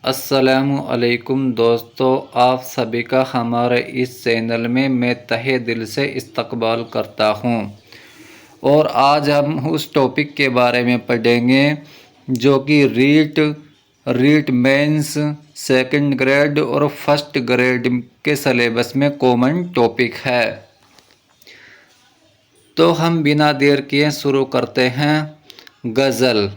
अस्सलामु अलैकुम दोस्तों, आप सभी का हमारे इस चैनल में मैं तहे दिल से इस्तकबाल करता हूँ। और आज हम उस टॉपिक के बारे में पढ़ेंगे जो कि रीट मेंस सेकंड ग्रेड और फर्स्ट ग्रेड के सिलेबस में कॉमन टॉपिक है। तो हम बिना देर किए शुरू करते हैं। गज़ल।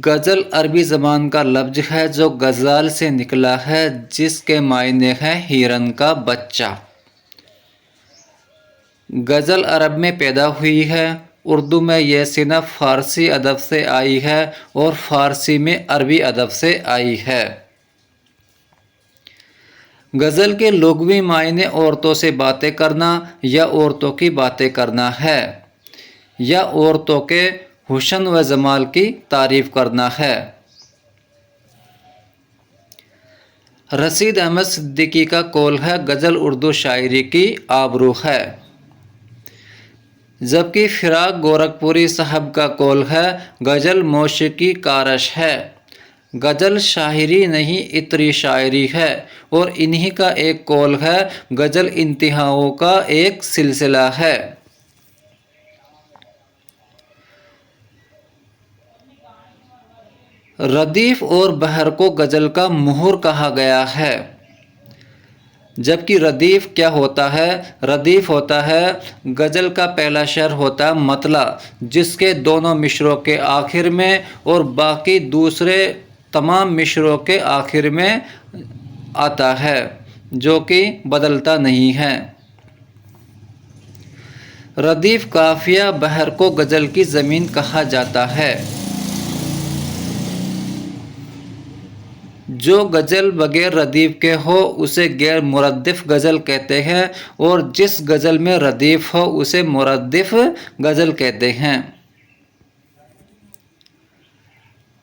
गज़ल अरबी ज़बान का लफ्ज़ है जो गज़ाल से निकला है, जिसके मायने हैं हिरन का बच्चा। गज़ल अरब में पैदा हुई है। उर्दू में यह सिनफ फ़ारसी अदब से आई है और फ़ारसी में अरबी अदब से आई है। गज़ल के लुग़वी मायने औरतों से बातें करना या औरतों की बातें करना है, या औरतों के हुस्न व जमाल की तारीफ़ करना है। रशीद अहमद सिद्दीकी का कौल है, गज़ल उर्दू शायरी की आबरू है। जबकि फ़िराक गोरखपुरी साहब का कौल है, गज़ल मौसीकी कारश है। गज़ल शायरी नहीं इतरी शायरी है। और इन्हीं का एक कौल है, गज़ल इंतहाओं का एक सिलसिला है। रदीफ़ और बहर को गज़ल का मुहर कहा गया है। जबकि रदीफ़ क्या होता है? रदीफ़ होता है गज़ल का पहला शेर होता है मतला, जिसके दोनों मिसरों के आखिर में और बाकी दूसरे तमाम मिसरों के आखिर में आता है, जो कि बदलता नहीं है। रदीफ़ काफ़िया बहर को गज़ल की ज़मीन कहा जाता है। जो गज़ल बगैर रदीफ़ के हो उसे गैर मुरद्दिफ़ गज़ल कहते हैं, और जिस गज़ल में रदीफ़ हो उसे मुरद्दिफ़ गज़ल कहते हैं।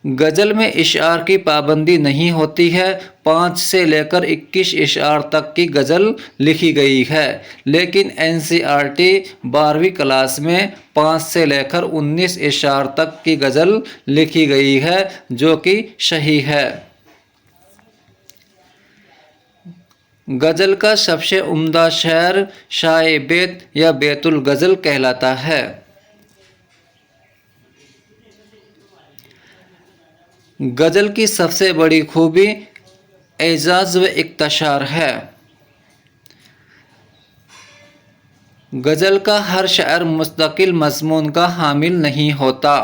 गज़ल में इशार की पाबंदी नहीं होती है। 5 से लेकर 21 इशार तक की गज़ल लिखी गई है, लेकिन NCERT 12वीं क्लास में 5 से लेकर 19 इशार तक की गज़ल लिखी गई है, जो कि सही है। गज़ल का सबसे उम्दा शेर शाए बेत या बेतुल गज़ल कहलाता है। गज़ल की सबसे बड़ी खूबी एजाज़ व इख्तिसार है। गज़ल का हर शायर मुस्तकिल मज़मून का हामिल नहीं होता।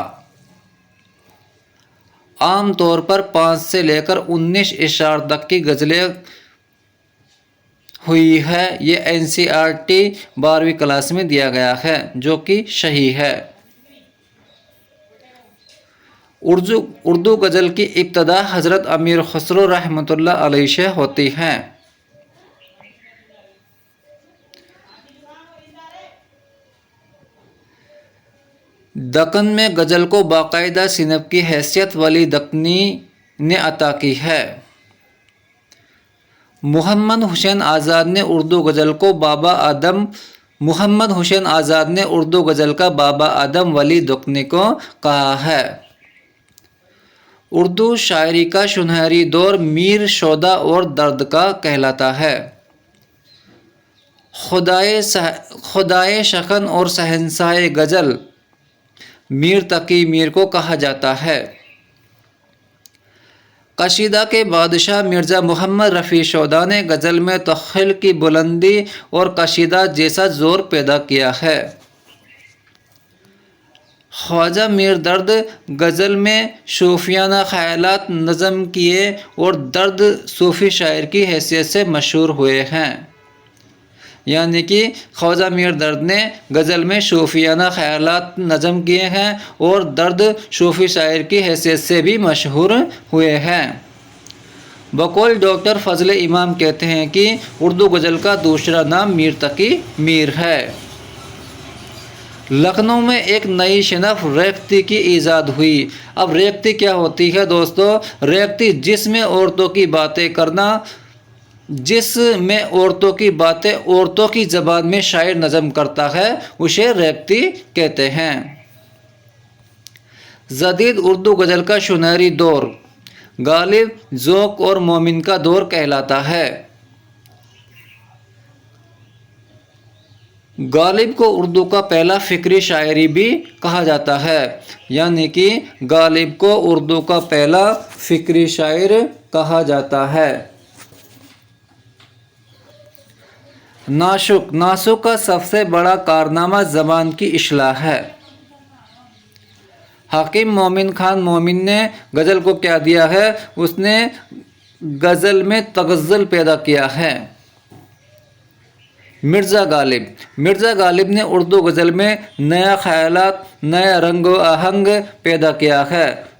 आम तौर पर 5 से लेकर 19 इशार तक की गज़लें हुई है। ये NCERT 12वीं क्लास में दिया गया है, जो कि सही है। उर्दू गज़ल की इब्तदा हज़रत अमीर खुसरो रहमतुल्लाह अलैहि से होती है। दक्कन में गज़ल को बाकायदा सिनफ की हैसियत वली दक्कनी ने अता की है। मोहम्मद हुसैन आज़ाद ने उर्दू गज़ल को मोहम्मद हुसैन आज़ाद ने उर्दू गज़ल का बाबा आदम वली दक्कनी को कहा है। उर्दू शायरी का सुनहरी दौर मीर शोदा और दर्द का कहलाता है। खुदाए शखन और शहंशाह गज़ल मीर तकी मीर को कहा जाता है। कशीदा के बादशाह मिर्ज़ा मोहम्मद रफ़ी शोदा ने गज़ल में तख़्यल की बुलंदी और कशीदा जैसा ज़ोर पैदा किया है। ख्वाजा मीर दर्द गज़ल में सूफियाना ख़यालात नज़म किए और दर्द सूफ़ी शायर की हैसियत से मशहूर हुए हैं। यानी कि ख्वाजा मीर दर्द ने गज़ल में सूफियाना ख़यालात नज़म किए हैं और दर्द सूफ़ी शायर की हैसियत से भी मशहूर हुए हैं। बकौल डॉक्टर फ़ज़ल इमाम कहते हैं कि उर्दू गज़ल का दूसरा नाम मीर तकी मीर है। लखनऊ में एक नई शनफ रेख्ती की ईजाद हुई। अब रेख्ती क्या होती है दोस्तों? रेख्ती जिसमें औरतों की बातें करना, जिसमें औरतों की बातें औरतों की ज़बान में शायर नज़म करता है, उसे रेख्ती कहते हैं। जदीद उर्दू गज़ल का सुनहरी दौर गालिब, ज़ौक़ और मोमिन का दौर कहलाता है। गालिब को उर्दू का पहला फ़िक्री शायरी भी कहा जाता है, यानी कि गालिब को उर्दू का पहला फ़िक्री शायर कहा जाता है। नाशुक, नाशुक का सबसे बड़ा कारनामा ज़बान की इस्लाह है। हाकिम मोमिन खान मोमिन ने गज़ल को क्या दिया है, उसने गज़ल में तगज़्ज़ुल पैदा किया है। मिर्ज़ा गालिब, मिर्ज़ा गालिब ने उर्दू गज़ल में नया ख़यालात, नया रंग व आहंग पैदा किया है।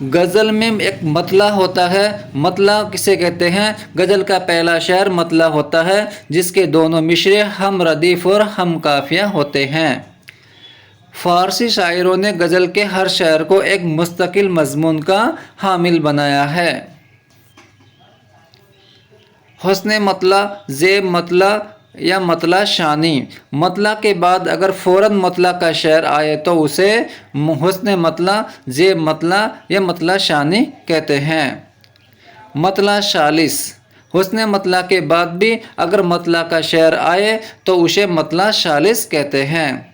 गज़ल में एक मतला होता है। मतला किसे कहते हैं? गज़ल का पहला शेर मतला होता है, जिसके दोनों मिसरे हम रदीफ़ और हम काफ़िया होते हैं। फ़ारसी शायरों ने गज़ल के हर शेर को एक मुस्तकिल मज़मून का हामिल बनाया है। हुस्न मतला, ज़ेब मतला या मतला शानी। मतला के बाद अगर फ़ौरन मतला का शेर आए तो उसे हुस्न मतला, ज़ेब मतला या मतला शानी कहते हैं। मतला शालिस, हुस्न मतला के बाद भी अगर मतला का शेर आए तो उसे मतला शालिस कहते हैं।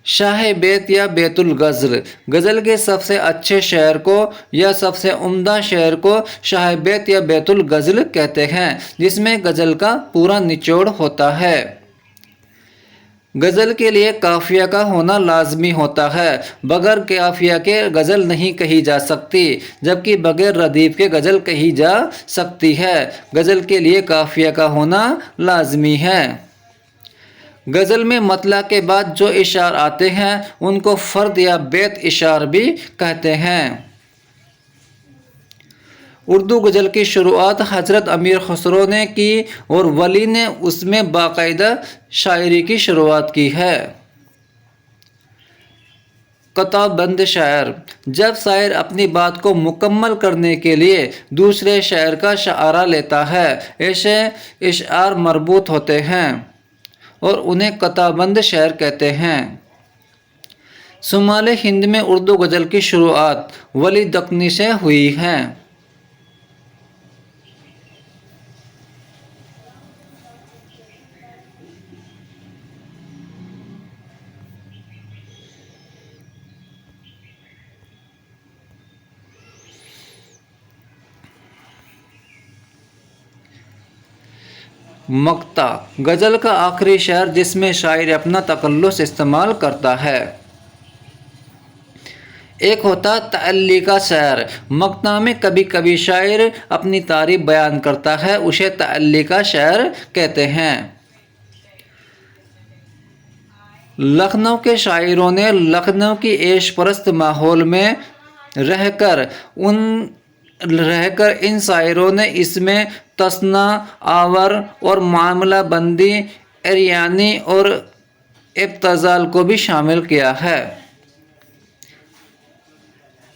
शाह बैत या बैतुल गज़ल, गज़ल के सबसे अच्छे शेर को या सबसे उम्दा शेर को शाह बैत या बैतुल गज़ल कहते हैं, जिसमें गज़ल का पूरा निचोड़ होता है। गज़ल के लिए काफ़िया का होना लाजमी होता है। बगैर काफ़िया के गज़ल नहीं कही जा सकती, जबकि बगैर रदीफ़ के गज़ल कही जा सकती है। गज़ल के लिए काफ़िया का होना लाजमी है। गज़ल में मतला के बाद जो इशार आते हैं उनको फ़र्द या बैत इशार भी कहते हैं। उर्दू गज़ल की शुरुआत हज़रत अमीर खुसरो ने की और वली ने उसमें बाकायदा शायरी की शुरुआत की है। कताबंद शायर, जब शायर अपनी बात को मुकम्मल करने के लिए दूसरे शायर का सहारा लेता है, ऐसे इशार मरबूत होते हैं और उन्हें कताबंद शेर कहते हैं। शुमाल हिंद में उर्दू गज़ल की शुरुआत वली दक्नी से हुई है। मक्ता, गज़ल का आखिरी शेर जिसमें शायर अपना तकल्लुस इस्तेमाल करता है। एक होता तअल्ली का शेर। मक्ता में कभी कभी शायर अपनी तारीफ बयान करता है, उसे तअल्ली का शेर कहते हैं। लखनऊ के शायरों ने लखनऊ की ऐश परस्त माहौल में रहकर इन शायरों ने इसमें तसना, आवर और मामला बंदी, एरियानी और इब्तज़ाल को भी शामिल किया है।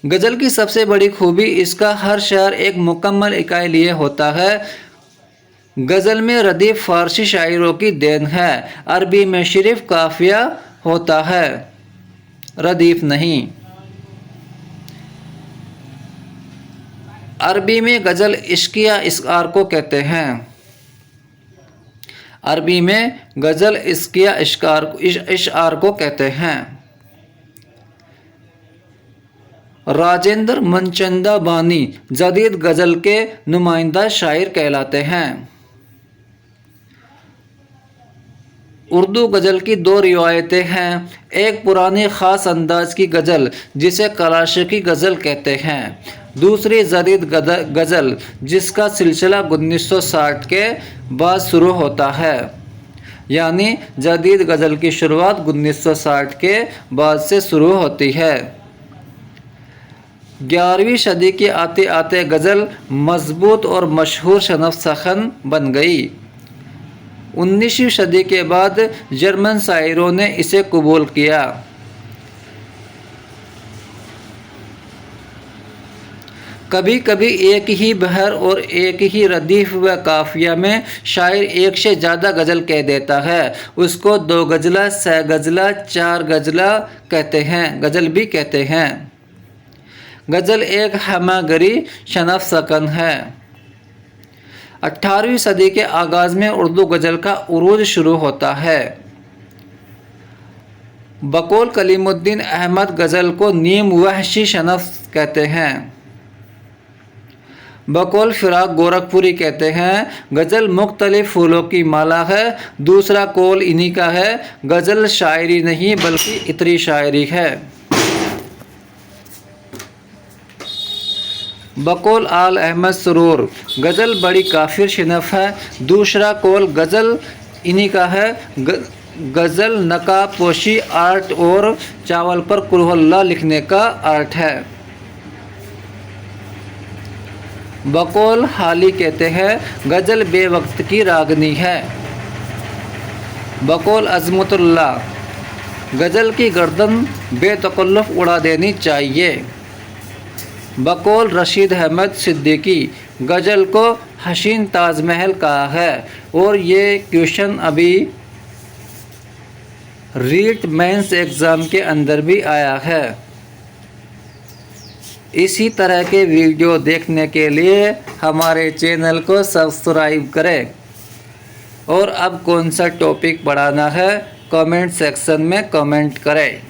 गज़ल की सबसे बड़ी खूबी इसका हर शेर एक मुकम्मल इकाई लिए होता है। गज़ल में रदीफ़ फ़ारसी शायरों की देन है। अरबी में सिर्फ काफ़िया होता है, रदीफ़ नहीं। अरबी में गज़ल इश्किया इश्आर को कहते हैं। अरबी में गज़ल इश्किया इश्आर को कहते हैं। राजेंद्र मनचंदा बानी जदीद गज़ल के नुमाइंदा शायर कहलाते हैं। उर्दू गज़ल की दो रिवायतें हैं। एक पुरानी ख़ास अंदाज की गज़ल जिसे क्लासिकी गज़ल कहते हैं, दूसरी जदीद गज़ल जिसका सिलसिला 1960 के बाद शुरू होता है। यानी जदीद गज़ल की शुरुआत 1960 के बाद से शुरू होती है। 11वीं सदी के आते आते गज़ल मजबूत और मशहूर शनफ़ सखन बन गई। 19वीं सदी के बाद जर्मन शायरों ने इसे कबूल किया। कभी कभी एक ही बहर और एक ही रदीफ व काफिया में शायर एक से ज़्यादा गज़ल कह देता है। उसको दो गज़ला, सह गज़ला, चार गज़ला कहते हैं, गज़ल भी कहते हैं। गज़ल एक हमागरी शनफ सकन है। 18वीं सदी के आगाज़ में उर्दू गज़ल का उरूज शुरू होता है। बकौल कलीमुद्दीन अहमद गज़ल को नीम वहशी शनफ कहते हैं। बकौल फिराक गोरखपुरी कहते हैं गज़ल मुख्तलिफ फूलों की माला है। दूसरा कौल इन्हीं का है, गज़ल शायरी नहीं बल्कि इतरी शायरी है। बकौल आल अहमद सुरूर गज़ल बड़ी काफिर शनफ है। दूसरा कौल गज़ल इन्हीं का है, गज़ल नकाब पोशी आर्ट और चावल पर कुल्हुल्लाह लिखने का आर्ट है। बकौल हाली कहते हैं गज़ल बेवक्त की रागनी है। बकौल अज़मतुल्लाह गज़ल की गर्दन बेतकल्लुफ़ उड़ा देनी चाहिए। बकौल रशीद अहमद सिद्दीकी गज़ल को हसीन ताजमहल कहा है और ये क्वेश्चन अभी रीट मेंस एग्ज़ाम के अंदर भी आया है। इसी तरह के वीडियो देखने के लिए हमारे चैनल को सब्सक्राइब करें। और अब कौन सा टॉपिक पढ़ाना है कमेंट सेक्शन में कमेंट करें।